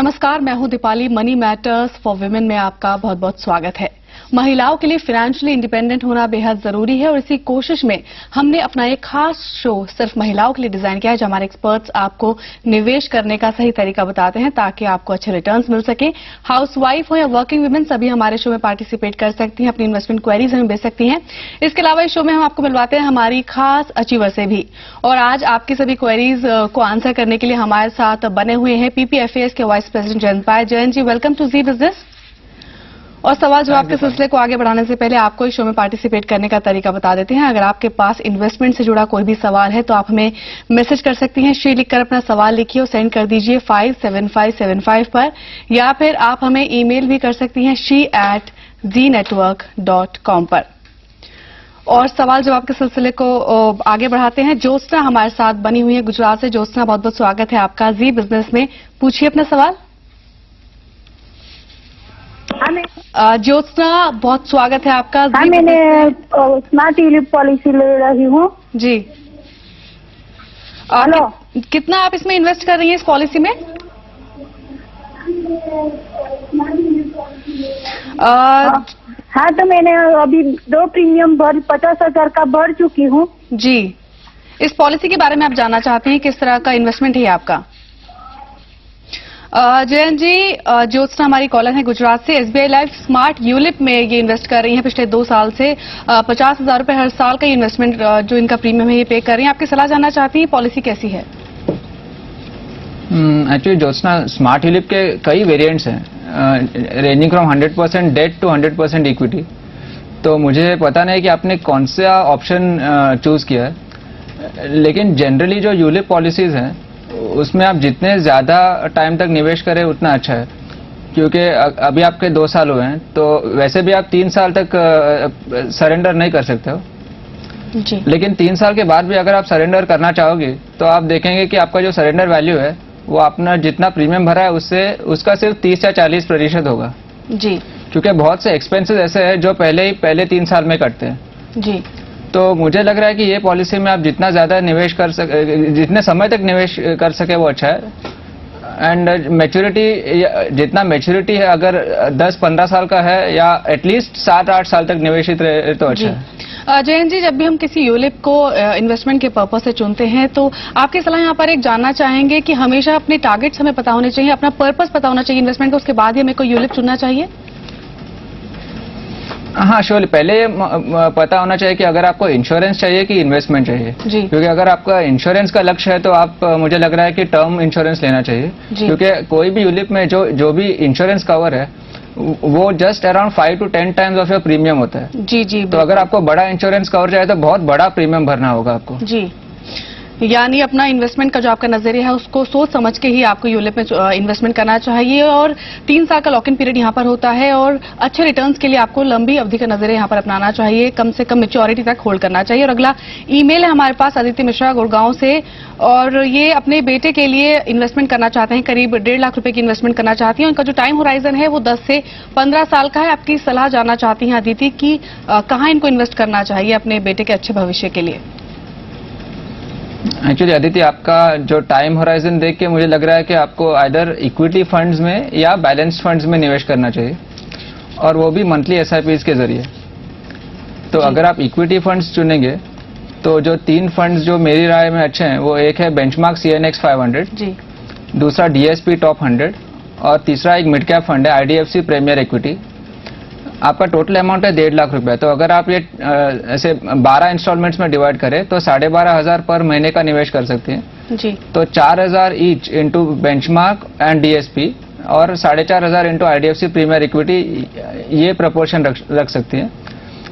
नमस्कार, मैं हूं Deepali. Money matters for women में आपका बहुत बहुत स्वागत है। महिलाओं के लिए फाइनेंशियली इंडिपेंडेंट होना बेहद जरूरी है और इसी कोशिश में हमने अपना एक खास शो सिर्फ महिलाओं के लिए डिजाइन किया है, जहां हमारे एक्सपर्ट्स आपको निवेश करने का सही तरीका बताते हैं ताकि आपको अच्छे रिटर्न्स मिल सके। हाउसवाइफ हो या वर्किंग वुमेन, सभी हमारे शो में पार्टिसिपेट कर सकती हैं, अपनी इन्वेस्टमेंट क्वेरीज हमें भेज सकती हैं। इसके अलावा इस शो में हम आपको मिलवाते हैं हमारी खास अचीवर से भी। और आज आपकी सभी क्वेरीज को आंसर करने के लिए हमारे साथ बने हुए हैं PPFAS के vice president Jayant Pai. Jayant ji, welcome to Zee Business. और सवाल जवाब के सिलसिले को आगे बढ़ाने से पहले आपको इस शो में पार्टिसिपेट करने का तरीका बता देते हैं। अगर आपके पास इन्वेस्टमेंट से जुड़ा कोई भी सवाल है तो आप हमें मैसेज कर सकती हैं। श्री लिखकर अपना सवाल लिखिए और सेंड कर दीजिए 57575 पर, या फिर आप हमें ईमेल भी कर सकती हैं shri@znetwork.com पर। और सवाल जवाब के सिलसिले को आगे बढ़ाते हैं। ज्योत्सना हमारे साथ बनी हुई है गुजरात से। ज्योत्सना, बहुत बहुत स्वागत है आपका जी बिजनेस में। पूछिए अपना सवाल। ज्योत्सना, बहुत स्वागत है आपका। हाँ, मैंने स्मार्ट यूलिप पॉलिसी ले रही हूँ जी। हेलो, कितना आप इसमें इन्वेस्ट कर रही हैं इस पॉलिसी में? हाँ, तो मैंने अभी 2 प्रीमियम 50,000 का भर चुकी हूँ जी। इस पॉलिसी के बारे में आप जानना चाहते हैं, किस तरह का इन्वेस्टमेंट है आपका? जयंत जी, ज्योत्सना हमारी कॉलर है गुजरात से। SBI लाइफ स्मार्ट यूलिप में ये इन्वेस्ट कर रही हैं पिछले 2 साल से। 50,000 रुपए हर साल का इन्वेस्टमेंट जो इनका प्रीमियम है ये पे कर रही हैं। आपकी सलाह जानना चाहती हैं, पॉलिसी कैसी है? एक्चुअली ज्योत्सना, स्मार्ट यूलिप के कई वेरिएंट्स हैं, ranging from 100% debt to 100% equity. तो मुझे पता नहीं कि आपने कौन सा ऑप्शन चूज किया है, लेकिन जनरली जो यूलिप पॉलिसीज हैं उसमें आप जितने ज्यादा टाइम तक निवेश करें उतना अच्छा है, क्योंकि अभी आपके 2 साल हुए हैं तो वैसे भी आप 3 साल तक सरेंडर नहीं कर सकते हो जी। लेकिन 3 साल के बाद भी अगर आप सरेंडर करना चाहोगे तो आप देखेंगे कि आपका जो सरेंडर वैल्यू है वो अपना जितना प्रीमियम भरा है उसका सिर्फ 30 या 40% होगा जी। क्योंकि बहुत से एक्सपेंसेस ऐसे हैं जो पहले 3 साल में कटते हैं जी। तो मुझे लग रहा है कि ये पॉलिसी में आप जितना ज्यादा निवेश कर सके, जितने समय तक निवेश कर सके वो अच्छा है। एंड मैच्योरिटी, जितना मैच्योरिटी है अगर 10-15 साल का है या एटलीस्ट 7-8 साल तक निवेशित रहे तो अच्छा है। जयंत जी, जब भी हम किसी यूलिप को इन्वेस्टमेंट के पर्पज से चुनते हैं तो आपकी सलाह यहाँ पर एक जानना चाहेंगे कि हमेशा अपने टारगेट्स हमें पता होने चाहिए, अपना पर्पज पता होना चाहिए इन्वेस्टमेंट का, उसके बाद ही हमें कोई यूलिप चुनना चाहिए? हाँ श्योर, पहले पता होना चाहिए कि अगर आपको इंश्योरेंस चाहिए कि इन्वेस्टमेंट चाहिए जी। क्योंकि अगर आपका इंश्योरेंस का लक्ष्य है तो आप मुझे लग रहा है कि टर्म इंश्योरेंस लेना चाहिए, क्योंकि कोई भी यूलिप में जो भी इंश्योरेंस कवर है वो just around 5 to 10 times of your premium होता है जी जी। तो अगर आपको बड़ा इंश्योरेंस कवर चाहिए तो बहुत बड़ा प्रीमियम भरना होगा आपको जी। यानी अपना इन्वेस्टमेंट का जो आपका नजरिया है उसको सोच समझ के ही आपको यूलिप में इन्वेस्टमेंट करना चाहिए। और 3 साल का लॉक इन पीरियड यहाँ पर होता है और अच्छे रिटर्न्स के लिए आपको लंबी अवधि का नजरिया यहाँ पर अपनाना चाहिए, कम से कम मैच्योरिटी तक होल्ड करना चाहिए। और अगला ईमेल है हमारे पास आदित्य मिश्रा गुड़गांव से, और ये अपने बेटे के लिए इन्वेस्टमेंट करना चाहते हैं, करीब 1.5 लाख रुपए की इन्वेस्टमेंट करना चाहती हैं। उनका जो टाइम होराइजन है वो 10 से 15 साल का है। आपकी सलाह जानना चाहती हैं आदित्य कि कहाँ इनको इन्वेस्ट करना चाहिए अपने बेटे के अच्छे भविष्य के लिए? एक्चुअली आदित्य, आपका जो टाइम होराइजन देख के मुझे लग रहा है कि आपको आइदर इक्विटी फंड्स में या बैलेंस्ड फंड्स में निवेश करना चाहिए, और वो भी मंथली SIPs के जरिए। तो अगर आप इक्विटी फंड्स चुनेंगे तो जो 3 फंड्स जो मेरी राय में अच्छे हैं वो एक है बेंचमार्क CNX 500 जी, दूसरा DSP टॉप 100 और तीसरा एक मिड कैप फंड है IDFC प्रीमियर इक्विटी। आपका टोटल अमाउंट है 1.5 लाख रुपए। तो अगर आप ये ऐसे 12 इंस्टॉलमेंट्स में डिवाइड करें तो 12,500 पर महीने का निवेश कर सकते हैं जी। तो 4,000 each into benchmark and DSP और 4,500 इंटू IDFC प्रीमियर इक्विटी, ये प्रपोर्शन रख सकती है।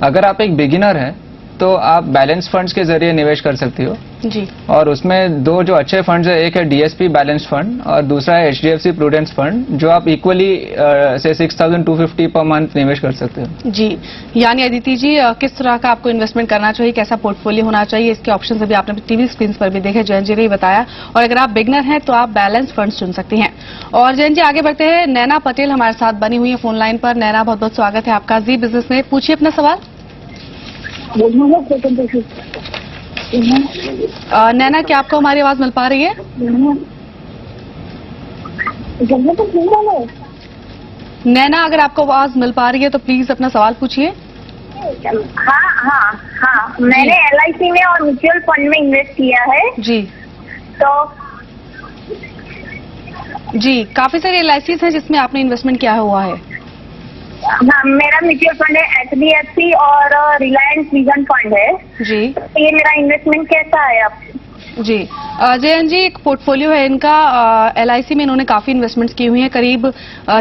अगर आप एक बिगिनर हैं तो आप बैलेंस फंड्स के जरिए निवेश कर सकती हो जी, और उसमें 2 जो अच्छे फंड्स है, एक है DSP बैलेंस फंड और दूसरा है HDFC प्रूडेंस फंड, जो आप इक्वली से 6,250 पर मंथ निवेश कर सकते हो जी। यानी अदिति जी, किस तरह का आपको इन्वेस्टमेंट करना चाहिए, कैसा पोर्टफोलियो होना चाहिए, इसके ऑप्शन अभी आपने टीवी स्क्रीन पर भी देखे, जयंत जी ने बताया। और अगर आप बिगनर हैं तो आप बैलेंस फंड चुन सकती हैं। और जयंत जी, आगे बढ़ते हैं। नैना पटेल हमारे साथ बनी हुई है फोन लाइन पर। नैना, बहुत बहुत स्वागत है आपका जी बिजनेस में। पूछिए अपना सवाल। नैना, क्या आपको हमारी आवाज मिल पा रही है? जल्दी तो ठीक है। नैना, अगर आपको आवाज मिल पा रही है तो प्लीज अपना सवाल पूछिए। हाँ हाँ हाँ, मैंने LIC में और म्यूचुअल फंड में इन्वेस्ट किया है। जी तो जी, काफी सारे LICs हैं जिसमें आपने इन्वेस्टमेंट किया हुआ है। हाँ, मेरा म्यूचुअल फंड है HDFC और रिलायंस विजन फंड है। जी ये मेरा इन्वेस्टमेंट कैसा है आप? जी, जयन जी, एक पोर्टफोलियो है इनका। LIC में इन्होंने काफी इन्वेस्टमेंट्स की हुई हैं, करीब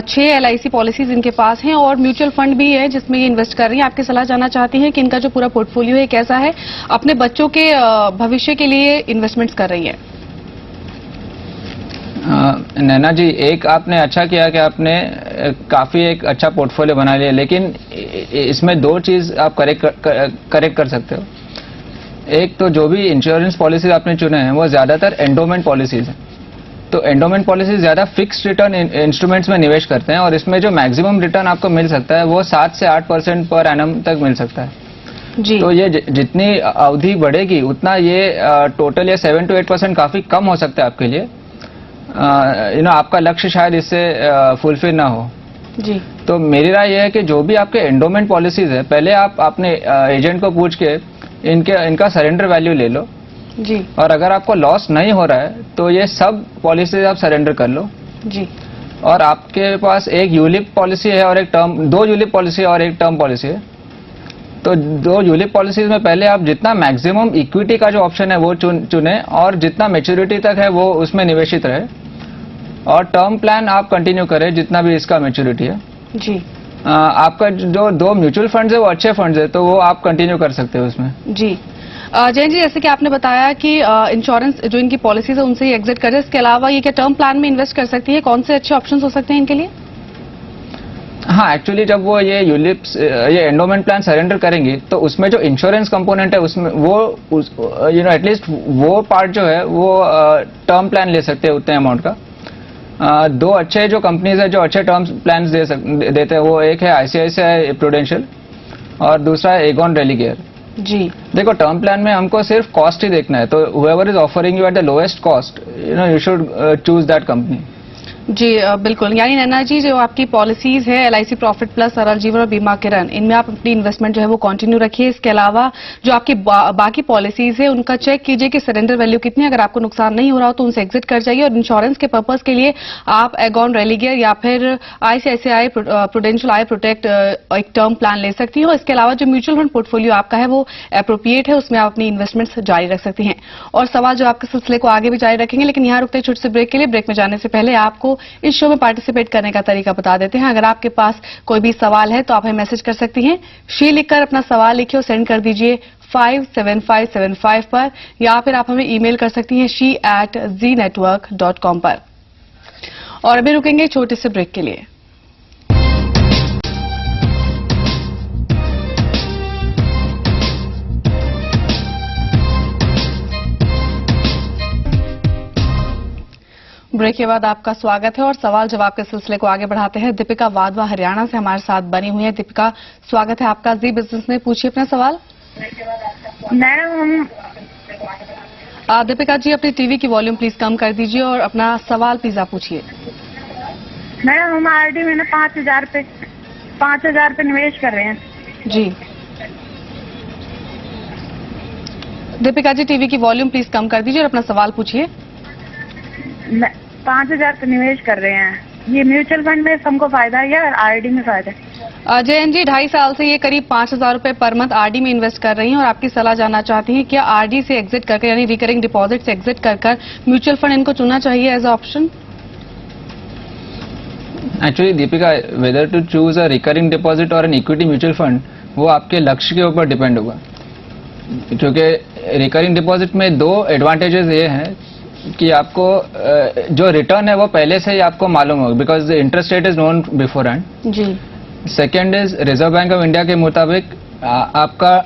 6 LIC पॉलिसीज इनके पास हैं और म्यूचुअल फंड भी है जिसमें ये इन्वेस्ट कर रही हैं। आपकी सलाह जानना चाहती हैं कि इनका जो पूरा पोर्टफोलियो है कैसा है, अपने बच्चों के भविष्य के लिए इन्वेस्टमेंट्स कर रही है। नैना जी, एक आपने अच्छा किया कि आपने काफी एक अच्छा पोर्टफोलियो बना लिया, लेकिन इसमें 2 चीज आप करेक्ट कर सकते हो। एक तो जो भी इंश्योरेंस पॉलिसीज आपने चुने हैं वो ज्यादातर एंडोमेंट पॉलिसीज हैं। तो एंडोमेंट पॉलिसीज ज्यादा फिक्स्ड रिटर्न इंस्ट्रूमेंट्स में निवेश करते हैं और इसमें जो मैक्सिमम रिटर्न आपको मिल सकता है वो 7 से 8% पर एनम तक मिल सकता है। जी। तो ये जितनी अवधि बढ़ेगी उतना ये टोटल ये 7 to 8% काफी कम हो सकता है आपके लिए। आपका लक्ष्य शायद इससे फुलफिल ना हो। जी। तो मेरी राय यह है कि जो भी आपके एंडोमेंट पॉलिसीज है, पहले आप अपने एजेंट को पूछ के इनका सरेंडर वैल्यू ले लो। जी। और अगर आपको लॉस नहीं हो रहा है तो ये सब पॉलिसीज आप सरेंडर कर लो। जी। और आपके पास एक यूलिप पॉलिसी है और एक टर्म, 2 यूलिप पॉलिसी और एक टर्म पॉलिसी है। तो 2 यूलिप पॉलिसीज में पहले आप जितना मैक्सिमम इक्विटी का जो ऑप्शन है वो चुने और जितना मैच्योरिटी तक है वो उसमें निवेशित रहे, और टर्म प्लान आप कंटिन्यू करें जितना भी इसका मैच्योरिटी है। जी। आपका जो 2 म्यूचुअल फंड्स है वो अच्छे फंड्स है, तो वो आप कंटिन्यू कर सकते हो उसमें। जी। जयन जी, जैसे कि आपने बताया कि इंश्योरेंस जो इनकी पॉलिसीज है उनसे ही एग्जिट करें, इसके अलावा ये क्या टर्म प्लान में इन्वेस्ट कर सकती है? कौन से अच्छे ऑप्शंस हो सकते हैं इनके लिए? हाँ, एक्चुअली जब वो ये यूलिप्स ये एंडोमेंट प्लान सरेंडर करेंगी तो उसमें जो इंश्योरेंस कंपोनेंट है उसमें वो एटलीस्ट वो पार्ट जो है वो टर्म प्लान ले सकते हैं उतने अमाउंट का। 2 अच्छे जो कंपनीज है जो अच्छे टर्म प्लान देते हैं, वो एक है ICICI प्रूडेंशियल और दूसरा है एगॉन रेलिगेयर। जी। देखो, टर्म प्लान में हमको सिर्फ कॉस्ट ही देखना है, तो whoever is offering you at the lowest cost, you should choose that company. जी, बिल्कुल। यानी नैना जी, जो आपकी पॉलिसीज है LIC प्रॉफिट प्लस, सरल जीवन और बीमा किरण, इनमें आप अपनी इन्वेस्टमेंट जो है वो कंटिन्यू रखिए। इसके अलावा जो आपकी बाकी पॉलिसीज है उनका चेक कीजिए कि सरेंडर वैल्यू कितनी है। अगर आपको नुकसान नहीं हो रहा हो तो उनसे एग्जिट कर जाइए। और इंश्योरेंस के पर्पज के लिए आप एगॉन रेलिगेयर या फिर ICICI प्रूडेंशियल आई प्रोटेक्ट एक टर्म प्लान ले सकती हैं। और इसके अलावा जो म्यूचुअल फंड पोर्टफोलियो आपका है वो अप्रोप्रिएट है, उसमें आप अपनी इन्वेस्टमेंट्स जारी रख सकती हैं। और सवाल जो आपके सिलसिले को आगे भी जारी रखेंगे, लेकिन यहाँ रुकते छोटे से ब्रेक के लिए। ब्रेक में जाने से पहले आपको इस शो में पार्टिसिपेट करने का तरीका बता देते हैं। अगर आपके पास कोई भी सवाल है तो आप हमें मैसेज कर सकती हैं। शी लिखकर अपना सवाल लिखिए और सेंड कर दीजिए 57575 पर, या फिर आप हमें ईमेल कर सकती हैं she@znetwork.com पर। और अभी रुकेंगे छोटे से ब्रेक के लिए। ब्रेक के बाद आपका स्वागत है और सवाल जवाब के सिलसिले को आगे बढ़ाते हैं। दीपिका वाधवा हरियाणा से हमारे साथ बनी हुई है। दीपिका, स्वागत है आपका जी बिजनेस में। पूछिए अपना सवाल। मैडम, दीपिका जी, अपनी टीवी की वॉल्यूम प्लीज कम कर दीजिए और अपना सवाल प्लीज आप पूछिए। मैडम हम RD में 5,000 पे निवेश कर रहे हैं। जी। दीपिका जी, टीवी की वॉल्यूम प्लीज कम कर दीजिए और अपना सवाल पूछिए। 5,000 पे निवेश कर रहे हैं, ये म्यूचुअल फंड में हमको फायदा है या RD में फायदा है? जयन जी, 2.5 साल से ये करीब 5,000 रुपए पर मंथ RD में इन्वेस्ट कर रही हैं और आपकी सलाह जानना चाहती हैं क्या RD से एग्जिट करके, यानी रिकरिंग डिपॉजिट से एग्जिट कर म्यूचुअल फंड इनको चुनना चाहिए as option? Actually Deepika, whether to choose a recurring deposit और एन इक्विटी म्यूचुअल फंड, वो आपके लक्ष्य के ऊपर डिपेंड होगा। क्योंकि रिकरिंग डिपॉजिट में 2 एडवांटेजेस ये हैं कि आपको जो रिटर्न है वो पहले से ही आपको मालूम होगा, because the interest rate is known beforehand. जी। Second is, Reserve Bank of India के मुताबिक आपका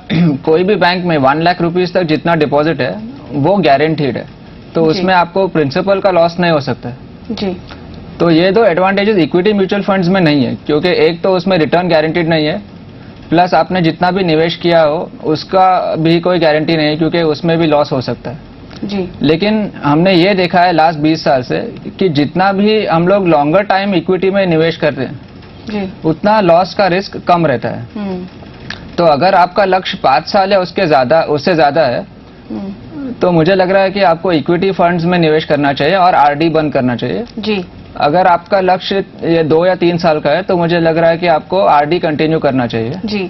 कोई भी बैंक में 1 लाख रुपीज तक जितना डिपॉजिट है वो गारंटीड है, तो उसमें आपको प्रिंसिपल का लॉस नहीं हो सकता है। जी। तो ये 2 एडवांटेजेस इक्विटी म्यूचुअल फंड्स में नहीं है, क्योंकि एक तो उसमें रिटर्न गारंटीड नहीं है, प्लस आपने जितना भी निवेश किया हो उसका भी कोई गारंटी नहीं है, क्योंकि उसमें भी लॉस हो सकता है। जी। लेकिन हमने ये देखा है लास्ट 20 साल से कि जितना भी हम लोग लॉन्गर टाइम इक्विटी में निवेश करते हैं जी। उतना लॉस का रिस्क कम रहता है। तो अगर आपका लक्ष्य 5 साल है उससे ज्यादा है तो मुझे लग रहा है कि आपको इक्विटी फंड्स में निवेश करना चाहिए और आरडी बंद करना चाहिए जी। अगर आपका लक्ष्य ये 2 या 3 साल का है तो मुझे लग रहा है कि आपको आरडी कंटिन्यू करना चाहिए जी।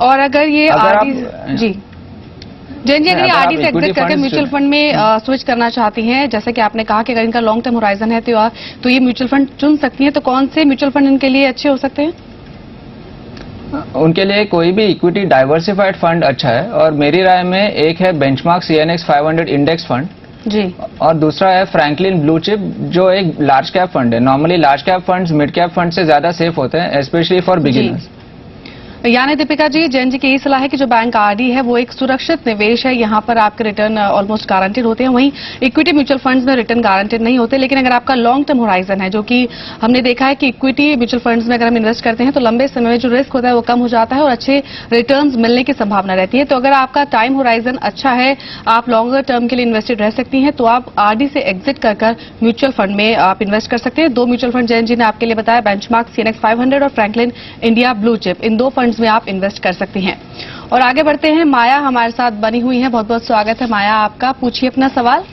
और अगर ये आरडी जी जैन जी, अगर ये आरडी से एग्जिट करके म्यूचुअल फंड में स्विच करना चाहती हैं, जैसे कि आपने कहा कि अगर इनका लॉन्ग टर्म होराइजन है तो ये म्यूचुअल फंड चुन सकती हैं, तो कौन से म्यूचुअल फंड इनके लिए अच्छे हो सकते हैं? उनके लिए कोई भी इक्विटी डाइवर्सिफाइड फंड अच्छा है और मेरी राय में एक है बेंचमार्क CNX 500 इंडेक्स फंड जी, और दूसरा है फ्रैंकलिन ब्लू चिप जो एक लार्ज कैप फंड है। Normally large cap funds mid cap fund से ज्यादा सेफ होते हैं, स्पेशली फॉर बिगिनर्स। यानी दीपिका जी, जैन जी की यही सलाह है कि जो बैंक आरडी है वो एक सुरक्षित निवेश है, यहाँ पर आपके रिटर्न ऑलमोस्ट गारंटेड होते हैं। वहीं इक्विटी म्यूचुअल फंड्स में रिटर्न गारंटेड नहीं होते, लेकिन अगर आपका लॉन्ग टर्म होराइजन है, जो कि हमने देखा है कि इक्विटी म्यूचुअल फंड्स में अगर हम इन्वेस्ट करते हैं तो लंबे समय में जो रिस्क होता है वो कम हो जाता है और अच्छे रिटर्न मिलने की संभावना रहती है। तो अगर आपका टाइम होराइजन अच्छा है, आप लॉन्गर टर्म के लिए इन्वेस्टेड रह सकती हैं, तो आप आरडी से एग्जिट कर म्यूचुअल फंड में आप इन्वेस्ट कर सकते हैं। 2 म्यूचुअल फंड जैन जी ने आपके लिए बताया, बेंचमार्क CNX 500 और फ्रैंकलिन इंडिया ब्लू चिप, इन 2 फंड्स में आप इन्वेस्ट कर सकती हैं। और आगे बढ़ते हैं, माया हमारे साथ बनी हुई हैं, बहुत बहुत स्वागत है माया आपका, पूछिए अपना सवाल।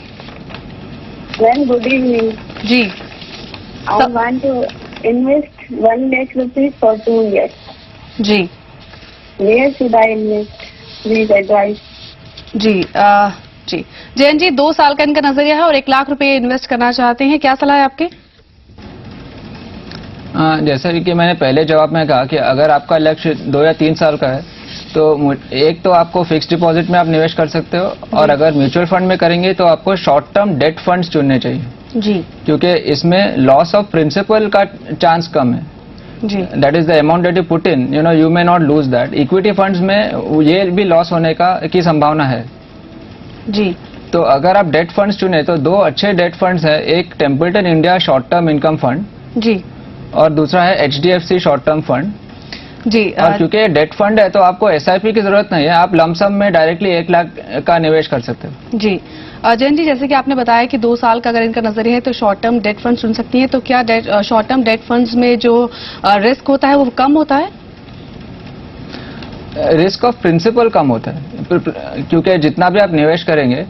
मैम गुड इवनिंग जी। I want to invest 1 lakh rupees for 2 years. जी। Where should I invest? Please advise. जी जी जैन जी, 2 साल का इनका नजरिया है और 1 लाख रुपए इन्वेस्ट करना चाहते हैं, क्या सलाह है आपकी? जैसा कि मैंने पहले जवाब में कहा कि अगर आपका लक्ष्य 2 या 3 साल का है तो एक तो आपको फिक्स डिपॉजिट में आप निवेश कर सकते हो और अगर म्यूचुअल फंड में करेंगे तो आपको शॉर्ट टर्म डेट फंड्स चुनने चाहिए जी, क्योंकि इसमें लॉस ऑफ प्रिंसिपल का चांस कम है जी। That is the amount that you put in, you may not lose that. Equity funds में ये भी लॉस होने की संभावना है जी। तो अगर आप डेट फंड्स चुने तो 2 अच्छे डेट फंड्स है, एक Templeton India short term income fund जी, और दूसरा है HDFC शॉर्ट टर्म फंड जी। और क्योंकि डेट फंड है तो आपको SIP की जरूरत नहीं है, आप लमसम में डायरेक्टली 1 लाख का निवेश कर सकते हो। जी जैन जी, जैसे कि आपने बताया कि 2 साल का अगर इनका नजरिया है तो शॉर्ट टर्म डेट फंड चुन सकती हैं, तो क्या शॉर्ट टर्म डेट फंड्स में जो रिस्क होता है वो कम होता है? रिस्क ऑफ प्रिंसिपल कम होता है क्योंकि जितना भी आप निवेश करेंगे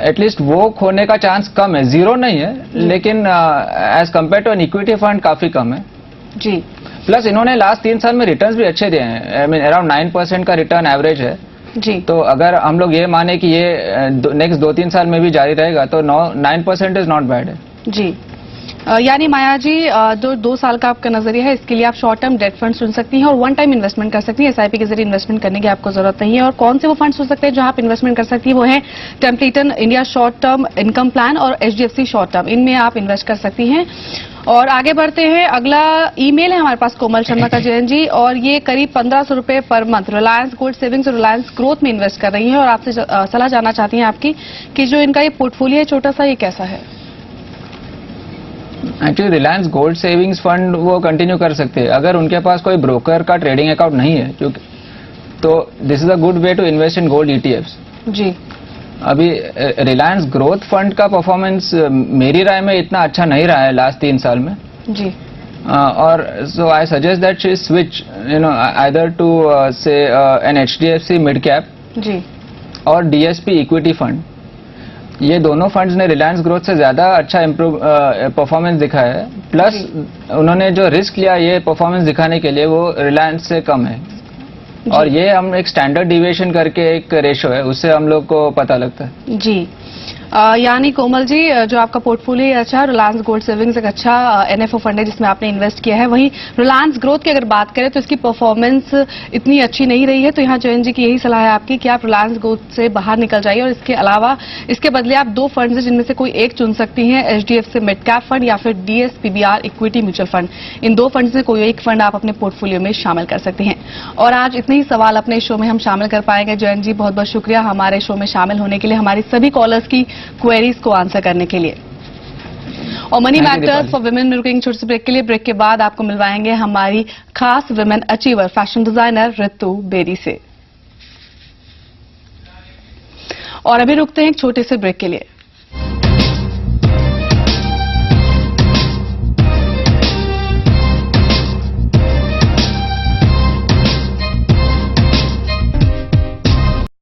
एटलीस्ट वो खोने का चांस कम है, 0 नहीं है लेकिन as compared to an equity fund काफी कम है जी। प्लस इन्होंने लास्ट 3 साल में रिटर्न्स भी अच्छे दिए हैं, आई मीन अराउंड 9% का रिटर्न एवरेज है जी। तो अगर हम लोग ये माने कि ये नेक्स्ट 2-3 साल में भी जारी रहेगा तो 9% इज नॉट बैड है जी। यानी माया जी, जो 2 साल का आपका नजरिया है इसके लिए आप शॉर्ट टर्म डेट फंड चुन सकती हैं और 1 टाइम इन्वेस्टमेंट कर सकती हैं, SIP के जरिए इन्वेस्टमेंट करने की आपको जरूरत नहीं है। और कौन से वो फंड्स हो सकते हैं जहां आप इन्वेस्टमेंट कर सकती हैं? वो है Templeton India short term income plan और HDFC शॉर्ट टर्म, इनमें आप इन्वेस्ट कर सकती हैं। और आगे बढ़ते हैं, अगला ईमेल है हमारे पास कोमल शर्मा का जैन जी, और ये करीब 1500 रुपए per month Reliance gold savings और रिलायंस ग्रोथ में इन्वेस्ट कर रही हैं और आपसे सलाह जानना चाहती हैं आपकी कि जो इनका ये पोर्टफोलियो है छोटा सा, ये कैसा है? Actually Reliance gold savings fund वो कंटिन्यू कर सकते हैं अगर उनके पास कोई ब्रोकर का ट्रेडिंग अकाउंट नहीं है, क्योंकि तो this is a good way to invest in gold ETFs। जी। अभी रिलायंस ग्रोथ फंड का परफॉर्मेंस मेरी राय में इतना अच्छा नहीं रहा है लास्ट 3 साल में जी। और so I suggest that she switch either to say an HDFC mid cap जी और DSP इक्विटी फंड। ये दोनों फंड्स ने रिलायंस ग्रोथ से ज्यादा अच्छा परफॉर्मेंस दिखाया है, प्लस उन्होंने जो रिस्क लिया ये परफॉर्मेंस दिखाने के लिए वो रिलायंस से कम है और ये हम एक स्टैंडर्ड डिविएशन करके एक रेशो है, उससे हम लोग को पता लगता है। जी। यानी कोमल जी, जो आपका पोर्टफोलियो अच्छा है, रिलायंस गोल्ड सेविंग्स एक अच्छा NFO फंड है जिसमें आपने इन्वेस्ट किया है। वहीं रिलायंस ग्रोथ की अगर बात करें तो इसकी परफॉर्मेंस इतनी अच्छी नहीं रही है, तो यहाँ जैन जी की यही सलाह है आपकी कि आप रिलायंस ग्रोथ से बाहर निकल जाइए और इसके अलावा इसके बदले आप 2 फंड हैं जिनमें से कोई एक चुन सकती हैं, HDFC मिड कैप फंड या फिर DSPBR इक्विटी म्यूचुअल फंड। इन 2 फंड में कोई एक फंड आप अपने पोर्टफोलियो में शामिल कर सकते हैं। और आज इतने ही सवाल अपने शो में हम शामिल कर पाएंगे। जैन जी, बहुत बहुत शुक्रिया हमारे शो में शामिल होने के लिए, हमारी सभी कॉलर्स की क्वेरीज को आंसर करने के लिए। और मनी मैटर्स फॉर विमेन में रुकेंगे छोटे से ब्रेक के लिए। ब्रेक के बाद आपको मिलवाएंगे हमारी खास women achiever fashion designer Ritu Beri से। और अभी रुकते हैं एक छोटे से ब्रेक के लिए।